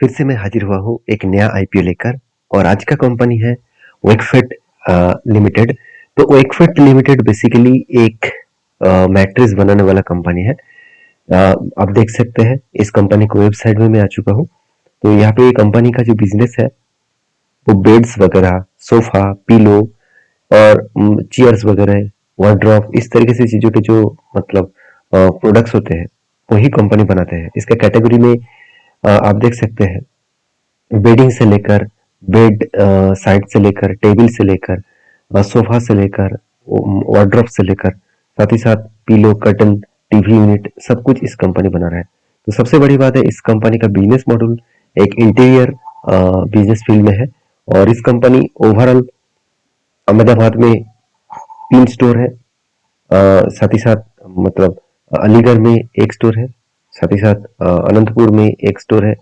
फिर से मैं हाजिर हुआ हूँ एक नया आईपीओ लेकर। और आज का कंपनी है वेकफिट लिमिटेड। तो वेकफिट लिमिटेड बेसिकली एक मैट्रेस बनाने वाला कंपनी है। आप देख सकते हैं इस कंपनी को वेबसाइट में मैं आ चुका हूँ। तो यहाँ पे कंपनी का जो बिजनेस है वो बेड्स वगैरह, सोफा, पिलो और चेयर्स वगैरह, वार्डरोब, इस तरीके से चीजों के जो मतलब प्रोडक्ट्स होते हैं वही कंपनी बनाते हैं। इसके कैटेगरी में आप देख सकते हैं बेडिंग से लेकर, बेड साइड से लेकर, टेबल से लेकर, सोफा से लेकर, वार्डरोब से लेकर, साथ ही साथ पिलो, कर्टन, टीवी यूनिट, सब कुछ इस कंपनी बना रहा है। तो सबसे बड़ी बात है इस कंपनी का बिजनेस मॉडल एक इंटीरियर बिजनेस फील्ड में है। और इस कंपनी ओवरऑल अहमदाबाद में 3 स्टोर है, साथ ही साथ मतलब अलीगढ़ में एक स्टोर है, साथ ही साथ अनंतपुर में एक स्टोर है।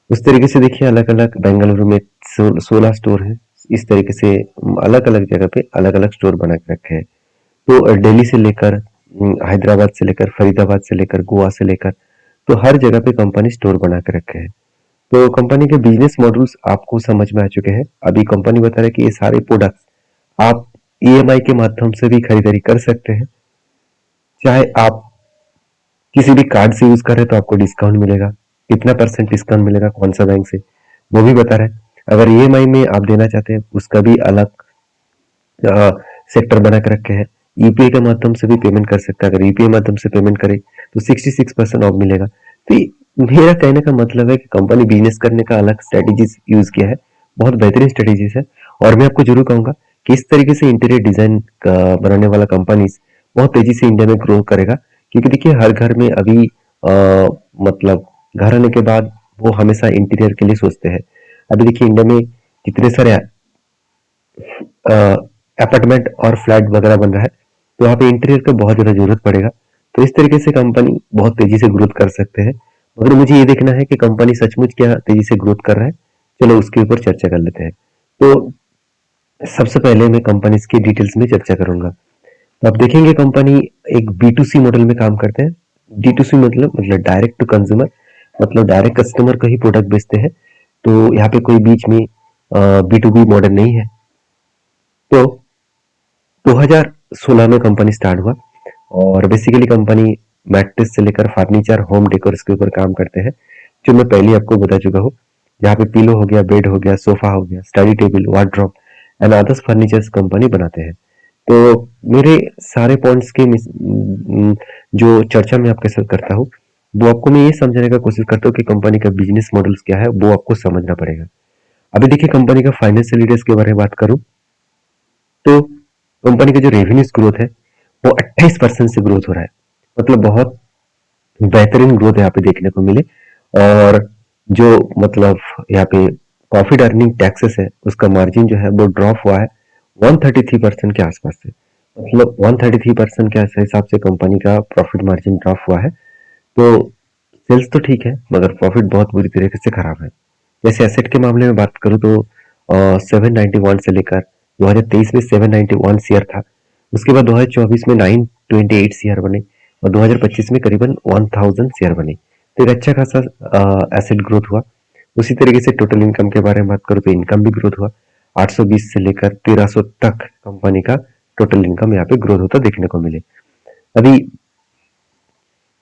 उस तरीके से देखिए अलग अलग बेंगलुरु में 16 स्टोर है। इस तरीके से अलग अलग जगह पे अलग अलग स्टोर बना के रखे हैं। तो दिल्ली से लेकर हैदराबाद से लेकर, फरीदाबाद से लेकर, गोवा से लेकर, तो हर जगह पे कंपनी स्टोर बना के रखे हैं। तो कंपनी के बिजनेस मॉडल्स आपको समझ में आ चुके हैं। अभी कंपनी बता रहा है कि ये सारे प्रोडक्ट्स आप ईएमआई के माध्यम से भी खरीदारी कर सकते हैं। चाहे आप किसी भी कार्ड से यूज कर रहे हैं तो आपको डिस्काउंट मिलेगा। कितना परसेंट डिस्काउंट मिलेगा, कौन सा बैंक से, वो भी बता रहा है। अगर ईएमआई में आप देना चाहते हैं उसका भी अलग सेक्टर बना के रखे हैं। यूपीआई के माध्यम से भी पेमेंट कर सकते हैं। अगर यूपीआई माध्यम से पेमेंट करें तो 66% ऑफ मिलेगा। तो मेरा कहने का मतलब है कि कंपनी बिजनेस करने का अलग स्ट्रेटेजीज यूज किया है, बहुत बेहतरीन स्ट्रेटेजीज है। और मैं आपको जरूर कहूंगा कि इस तरीके से इंटीरियर डिजाइन बनाने वाला कंपनीज बहुत तेजी से इंडिया में ग्रो करेगा। क्योंकि देखिए हर घर में अभी मतलब घर आने के बाद वो हमेशा इंटीरियर के लिए सोचते हैं। अभी देखिए इंडिया में कितने सारे अपार्टमेंट और फ्लैट वगैरह बन रहा है, तो वहाँ पे इंटीरियर का बहुत ज़्यादा जरूरत पड़ेगा। तो इस तरीके से कंपनी बहुत तेजी से ग्रोथ कर सकते हैं। मगर मुझे ये देखना है कि कंपनी सचमुच क्या तेजी से ग्रोथ कर रहा है। चलो उसके ऊपर चर्चा कर लेते हैं। तो सबसे पहले मैं कंपनीज की डिटेल्स में चर्चा करूंगा। तो आप देखेंगे कंपनी एक बी2सी मॉडल में काम करते हैं। डी2सी मतलब डायरेक्ट टू कंज्यूमर, मतलब डायरेक्ट कस्टमर को ही प्रोडक्ट बेचते हैं। तो यहाँ पे कोई बीच में बी2बी मॉडल नहीं है। तो 2016 में कंपनी स्टार्ट हुआ। और बेसिकली कंपनी मैट्रेस से लेकर फर्नीचर, होम डेकोर्स के ऊपर काम करते हैं, जो मैं पहले आपको बता चुका हूँ। जहाँ पे पिलो हो गया, बेड हो गया, सोफा हो गया, study table, wardrobe and others furnitures company बनाते हैं। तो मेरे सारे पॉइंट्स की जो चर्चा मैं आपके साथ करता हूँ वो आपको मैं ये समझाने का कोशिश करता हूँ कि कंपनी का बिजनेस मॉडल्स क्या है वो आपको समझना पड़ेगा। अभी देखिए कंपनी का फाइनेंशियल लीडर्स के बारे में बात करूँ तो कंपनी का जो रेवेन्यूज ग्रोथ है वो 28% से ग्रोथ हो रहा है। मतलब बहुत बेहतरीन ग्रोथ यहाँ पे देखने को मिले। और जो मतलब यहाँ पे प्रॉफिट अर्निंग टैक्सेस है उसका मार्जिन जो है वो ड्रॉप हुआ है 133% के आसपास से। मतलब 133% के हिसाब से कंपनी का प्रॉफिट मार्जिन ड्रॉप हुआ है। तो सेल्स तो ठीक है मगर प्रॉफिट बहुत बुरी तरीके से खराब है। जैसे एसेट के मामले में बात करूँ तो 791 से लेकर 2023 में 791 शेयर था। उसके बाद 2024 में 928 शेयर बने और 2025 में करीबन 1000 शेयर बने। तो एक अच्छा खासा एसेट ग्रोथ हुआ। उसी तरीके से टोटल इनकम के बारे में बात करूँ तो इनकम भी ग्रोथ हुआ। 820 से लेकर 1300 तक कंपनी का टोटल इनकम यहाँ पे ग्रोथ होता देखने को मिले। अभी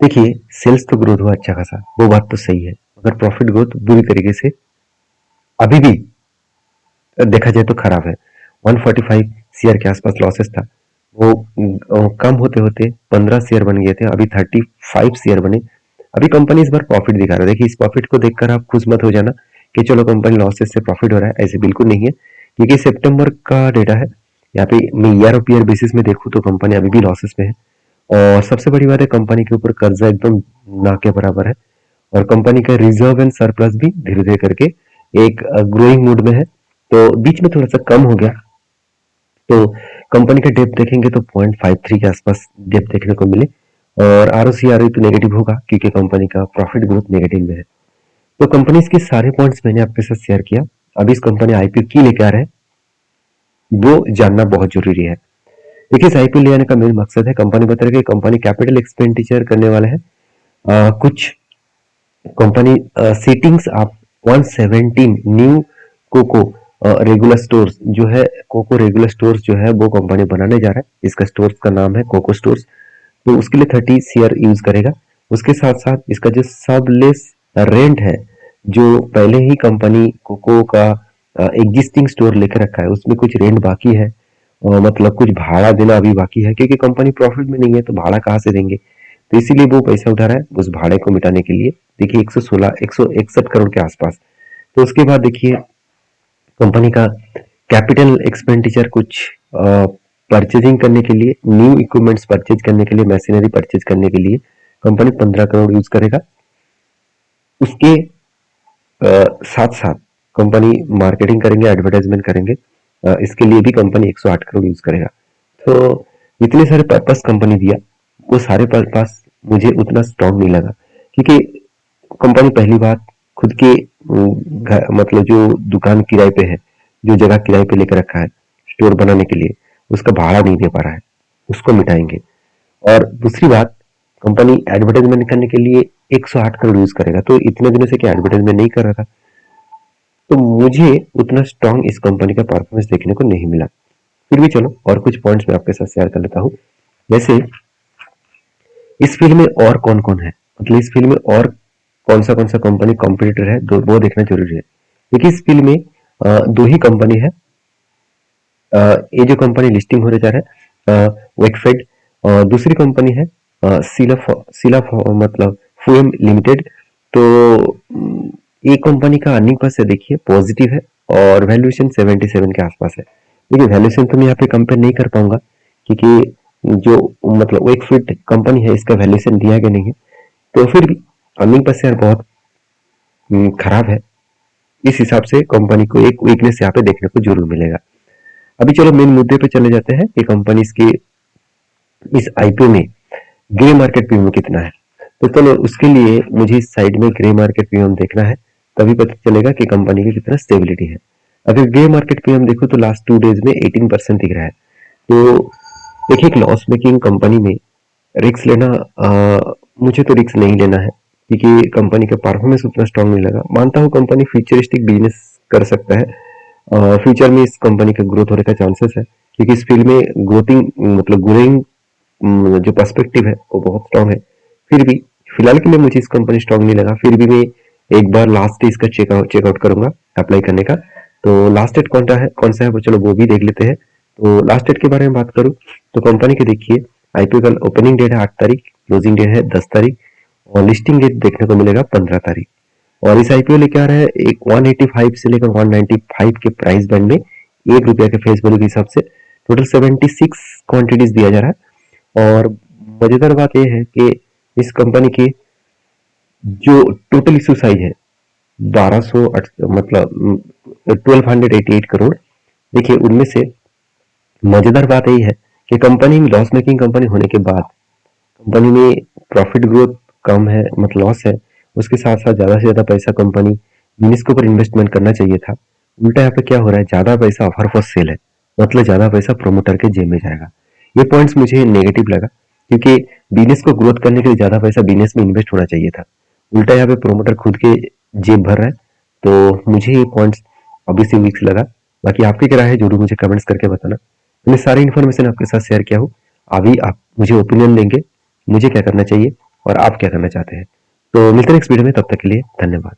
देखिए सेल्स तो ग्रोथ हुआ अच्छा खासा, वो बात तो सही है, मगर प्रॉफिट ग्रोथ बुरी तरीके से अभी भी देखा जाए तो खराब है। 145 शेयर के आसपास लॉसेस था। वो कम होते होते 15 शेयर बन गए थे, अभी 35 शेयर बने। अभी कंपनी इस बार प्रॉफिट दिखा रहा है। देखिए इस प्रॉफिट को देखकर आप खुश मत हो जाना कि चलो कंपनी लॉसेस से प्रॉफिट हो रहा है, ऐसे बिल्कुल नहीं है। क्योंकि सितंबर का डेटा है। यहाँ पे मैं ईयर ऑफ ईयर बेसिस में देखूँ तो कंपनी अभी भी लॉसेस में है। और सबसे बड़ी बात है कंपनी के ऊपर कर्जा एकदम ना के बराबर है। और कंपनी का रिजर्व एंड सरप्लस भी धीरे धीरे करके एक ग्रोइंग मूड में है। तो बीच में थोड़ा सा कम हो गया। तो कंपनी का डेप देखेंगे तो 0.53 के आसपास डेप देखने को मिले। और आरओसी आरओई तो नेगेटिव होगा क्योंकि कंपनी का प्रॉफिट ग्रोथ नेगेटिव में है। तो कंपनीज के सारे पॉइंट्स मैंने आपके साथ शेयर किया। अभी इस कंपनी आईपीओ की लेके आ रहे हैं वो जानना बहुत जरूरी है। देखिए इस आईपीओ ले आने का मेन मकसद है, कंपनी बता रही है कि कंपनी कैपिटल एक्सपेंडिचर करने वाला है। कुछ कंपनी सेटिंग्स आप 117 न्यू कोको रेगुलर स्टोर्स जो है, कोको रेगुलर स्टोर्स जो है वो कंपनी बनाने जा रहा है। इसका स्टोर्स का नाम है कोको स्टोर्स। तो उसके लिए 30 शेयर यूज करेगा। उसके साथ साथ इसका जो सबलेस रेंट है, जो पहले ही कंपनी कोको का एग्जिस्टिंग स्टोर लेकर रखा है, उसमें कुछ रेंट बाकी है, मतलब कुछ भाड़ा देना अभी बाकी है, क्योंकि कंपनी प्रॉफिट में नहीं है तो भाड़ा कहाँ से देंगे। तो इसीलिए वो पैसा उठा रहा है उस भाड़े को मिटाने के लिए। देखिए 161 करोड़ के आसपास। तो उसके बाद देखिए कंपनी का कैपिटल एक्सपेंडिचर कुछ परचेजिंग करने के लिए, न्यू इक्विपमेंट्स परचेज करने के लिए, मशीनरी परचेज करने के लिए कंपनी 15 करोड़ यूज करेगा। उसके साथ साथ कंपनी मार्केटिंग करेंगे, एडवर्टाइजमेंट करेंगे, इसके लिए भी कंपनी 108 करोड़ यूज करेगा। तो इतने सारे पर्पस कंपनी दिया, वो सारे पर्पस मुझे उतना स्ट्रॉन्ग नहीं लगा, क्योंकि कंपनी पहली बात खुद के मतलब जो दुकान किराए पे है, जो जगह किराए पे लेकर रखा है स्टोर बनाने के लिए, उसका भाड़ा नहीं दे पा रहा है, उसको मिटाएंगे। और दूसरी बात, कंपनी एडवर्टाइजमेंट करने के लिए 108 करोड़ यूज करेगा। तो इतने दिनों से क्या एडवर्टाइजमेंट नहीं कर रहा था, तो मुझे उतना स्ट्रांग इस कंपनी का परफॉर्मेंस देखने को नहीं मिला। फिर भी चलो और कुछ पॉइंट्स मैं आपके साथ शेयर कर लेता हूँ। जैसे इस फील्ड में और कौन कौन है, मतलब इस फील्ड में और कौन सा कंपनी कॉम्पिटिटर है, वो देखना जरूरी है। क्योंकि इस फील्ड में दो ही कंपनी है। ये जो कंपनी लिस्टिंग होने जा रहा है वेकफेड, दूसरी कंपनी है मतलब फूएम लिमिटेड। तो ये कंपनी का अर्निंग पर से देखिए पॉजिटिव है और वैल्यूएशन 77 के आसपास है। देखिए वैल्यूएशन तो मैं यहाँ पे कंपेयर नहीं कर पाऊंगा, क्योंकि जो मतलब वेकफील्ड कंपनी है इसका वैल्यूएशन दिया गया नहीं है। तो फिर भी अर्निंग पर शेयर बहुत खराब है। इस हिसाब से कंपनी को एक वीकनेस यहाँ पे देखने को जरूर मिलेगा। अभी चलो मेन मुद्दे पे चले जाते हैं कि कंपनी के इस आईपीओ में ग्रे मार्केट प्रीमियम कितना है। तो चलो उसके लिए मुझे इस साइड में ग्रे मार्केट प्रीमियम देखना है, तभी पता चलेगा कि कंपनी की कितना स्टेबिलिटी है। अगर ग्रे मार्केट प्रीमियम देखो तो लास्ट 2 डेज में 18% दिख रहा है। तो देखिए एक लॉस मेकिंग कंपनी में रिस्क लेना, मुझे तो रिस्क नहीं लेना है, क्योंकि कंपनी का परफॉर्मेंस उतना स्ट्रांग नहीं लगा। मानता हूँ कंपनी फ्यूचरिस्टिक बिजनेस कर सकता है, फ्यूचर में इस कंपनी का ग्रोथ होने का चांसेस है, क्योंकि इस फील्ड में ग्रोथिंग मतलब ग्रोइंग जो पर्सपेक्टिव है वो बहुत स्ट्रांग है। फिर भी फिलहाल के लिए मुझे इस कंपनी स्ट्रांग नहीं लगा। फिर भी मैं एक बार लास्ट इसका चेकआउट करूंगा अप्लाई करने का। तो लास्ट डेट कौन सा है वो चलो वो भी देख लेते हैं। तो लास्ट डेट के बारे में बात करूं तो कंपनी के देखिए आईपीओ का ओपनिंग डेट है 8 तारीख, क्लोजिंग डेट है 10 तारीख, और लिस्टिंग डेट देखने को मिलेगा 15 तारीख। और इस आईपीओ लेके आ रहा है एक 185 से लेकर 195 के प्राइस बैंड में, ₹1 के फेस वैल्यू के हिसाब से टोटल 76 क्वांटिटीज दिया जा रहा है। और मजेदार बात यह है कि इस कंपनी की जो टोटल इशू साइज है 1200 मतलब 1288 करोड़। देखिए उनमें से मजेदार बात यही है कि कंपनी लॉस मेकिंग कंपनी होने के बाद कंपनी में प्रॉफिट ग्रोथ कम है, मतलब लॉस है। उसके साथ साथ ज्यादा से ज्यादा पैसा कंपनी बिजनेस के ऊपर इन्वेस्टमेंट करना चाहिए था। उल्टा यहाँ पे क्या हो रहा है, ज्यादा पैसा ऑफर फॉर सेल है, मतलब ज्यादा पैसा प्रोमोटर के जेब में जाएगा। ये पॉइंट्स मुझे नेगेटिव लगा, क्योंकि बिजनेस को ग्रोथ करने के लिए ज्यादा पैसा बिजनेस में इन्वेस्ट होना चाहिए था। उल्टा यहाँ पे प्रोमोटर खुद के जेब भर रहा है। तो मुझे ये पॉइंट्स अभी से वीक्स लगा। बाकी आपकी क्या राय है जरूर मुझे कमेंट्स करके बताना। मैंने सारी इन्फॉर्मेशन आपके साथ शेयर किया हूँ। अभी आप मुझे ओपिनियन देंगे मुझे क्या करना चाहिए और आप क्या करना चाहते हैं। तो मिलते हैं नेक्स्ट वीडियो में, तब तक के लिए धन्यवाद।